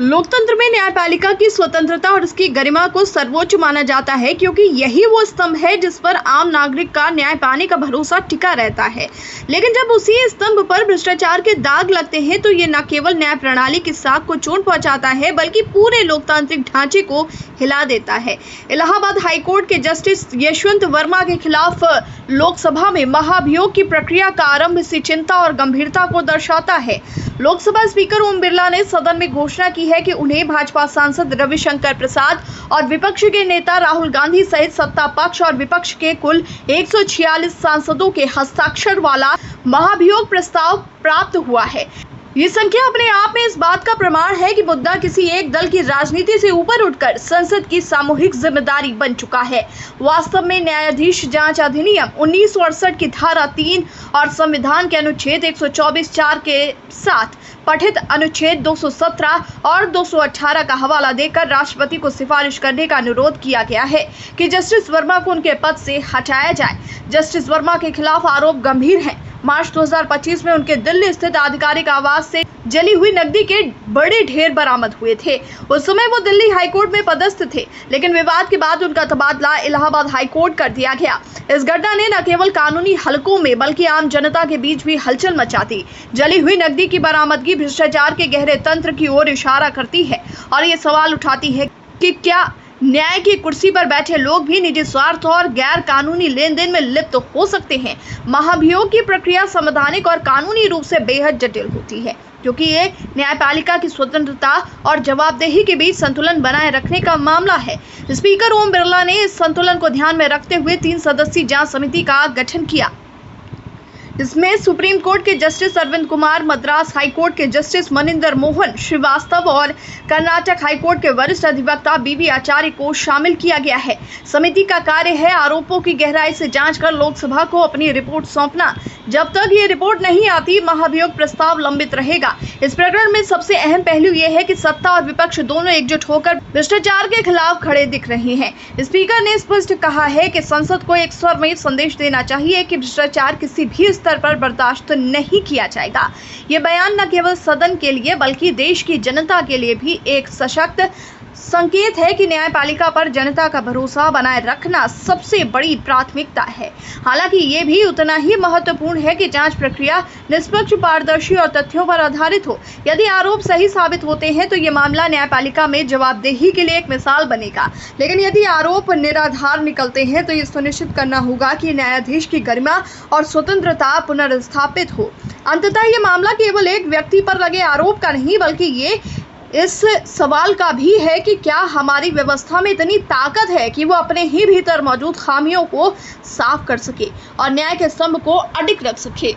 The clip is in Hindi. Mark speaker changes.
Speaker 1: लोकतंत्र में न्यायपालिका की स्वतंत्रता और उसकी गरिमा को सर्वोच्च माना जाता है, क्योंकि यही वो स्तंभ है जिस पर आम नागरिक का न्याय पाने का भरोसा टिका रहता है। लेकिन जब उसी स्तंभ पर भ्रष्टाचार के दाग लगते हैं तो ये न केवल न्याय प्रणाली की साख को चोट पहुंचाता है, बल्कि पूरे लोकतांत्रिक ढांचे को हिला देता है। इलाहाबाद हाईकोर्ट के जस्टिस यशवंत वर्मा के खिलाफ लोकसभा में महाभियोग की प्रक्रिया का आरंभ इसी चिंता और गंभीरता को दर्शाता है। लोकसभा स्पीकर ओम बिरला ने सदन में घोषणा की है कि उन्हें भाजपा सांसद रविशंकर प्रसाद और विपक्ष के नेता राहुल गांधी सहित सत्ता पक्ष और विपक्ष के कुल 146 सांसदों के हस्ताक्षर वाला महाभियोग प्रस्ताव प्राप्त हुआ है। ये संख्या अपने आप में इस बात का प्रमाण है कि मुद्दा किसी एक दल की राजनीति से ऊपर उठकर संसद की सामूहिक जिम्मेदारी बन चुका है। वास्तव में न्यायाधीश जांच अधिनियम 1968 की धारा 3 और संविधान के अनुच्छेद 124(4) के साथ पठित अनुच्छेद 217 और 218 का हवाला देकर राष्ट्रपति को सिफारिश करने का अनुरोध किया गया है कि जस्टिस वर्मा को उनके पद से हटाया जाए। जस्टिस वर्मा के खिलाफ आरोप गंभीर हैं। मार्च 2025 में उनके दिल्ली स्थित आधिकारिक आवास से जली हुई नकदी के बड़े ढेर बरामद हुए थे। उस समय वो दिल्ली हाईकोर्ट में पदस्थ थे, लेकिन विवाद के बाद उनका तबादला इलाहाबाद हाईकोर्ट कर दिया गया। इस घटना ने न केवल कानूनी हलकों में बल्कि आम जनता के बीच भी हलचल मचा दी। जली हुई नकदी की बरामदगी भ्रष्टाचार के गहरे तंत्र की ओर इशारा करती है और ये सवाल उठाती है कि क्या न्याय की कुर्सी पर बैठे लोग भी निजी स्वार्थ और गैर कानूनी लेन देन में लिप्त हो सकते हैं। महाभियोग की प्रक्रिया संवैधानिक और कानूनी रूप से बेहद जटिल होती है, क्योंकि ये न्यायपालिका की स्वतंत्रता और जवाबदेही के बीच संतुलन बनाए रखने का मामला है। स्पीकर ओम बिरला ने इस संतुलन को ध्यान में रखते हुए 3 सदस्यीय जांच समिति का गठन किया। इसमें सुप्रीम कोर्ट के जस्टिस अरविंद कुमार, मद्रास हाईकोर्ट के जस्टिस मनिंदर मोहन श्रीवास्तव और कर्नाटक हाईकोर्ट के वरिष्ठ अधिवक्ता बीबी आचार्य को शामिल किया गया है। समिति का कार्य है आरोपों की गहराई से जांच कर लोकसभा को अपनी रिपोर्ट सौंपना। जब तक ये रिपोर्ट नहीं आती, महाभियोग प्रस्ताव लंबित रहेगा। इस प्रकरण में सबसे अहम पहलू ये है कि सत्ता और विपक्ष दोनों एकजुट होकर भ्रष्टाचार के खिलाफ खड़े दिख रहे हैं। स्पीकर ने स्पष्ट कहा है कि संसद को एक स्वर में संदेश देना चाहिए कि भ्रष्टाचार किसी भी स्तर पर बर्दाश्त नहीं किया जाएगा। ये बयान न केवल सदन के लिए बल्कि देश की जनता के लिए भी एक सशक्त संकेत है कि न्यायपालिका पर जनता का भरोसा बनाए रखना सबसे बड़ी प्राथमिकता है। हालांकि ये भी उतना ही महत्वपूर्ण है कि जांच प्रक्रिया निष्पक्ष, पारदर्शी और तथ्यों पर आधारित हो। यदि आरोप सही साबित होते हैं तो ये मामला न्यायपालिका में जवाबदेही के लिए एक मिसाल बनेगा, लेकिन यदि आरोप निराधार निकलते हैं तो ये सुनिश्चित करना होगा कि न्यायाधीश की गरिमा और स्वतंत्रता पुनर्स्थापित हो। अंततः ये मामला केवल एक व्यक्ति पर लगे आरोप का नहीं, बल्कि ये इस सवाल का भी है कि क्या हमारी व्यवस्था में इतनी ताकत है कि वो अपने ही भीतर मौजूद खामियों को साफ कर सके और न्याय के स्तंभ को अडिग रख सके।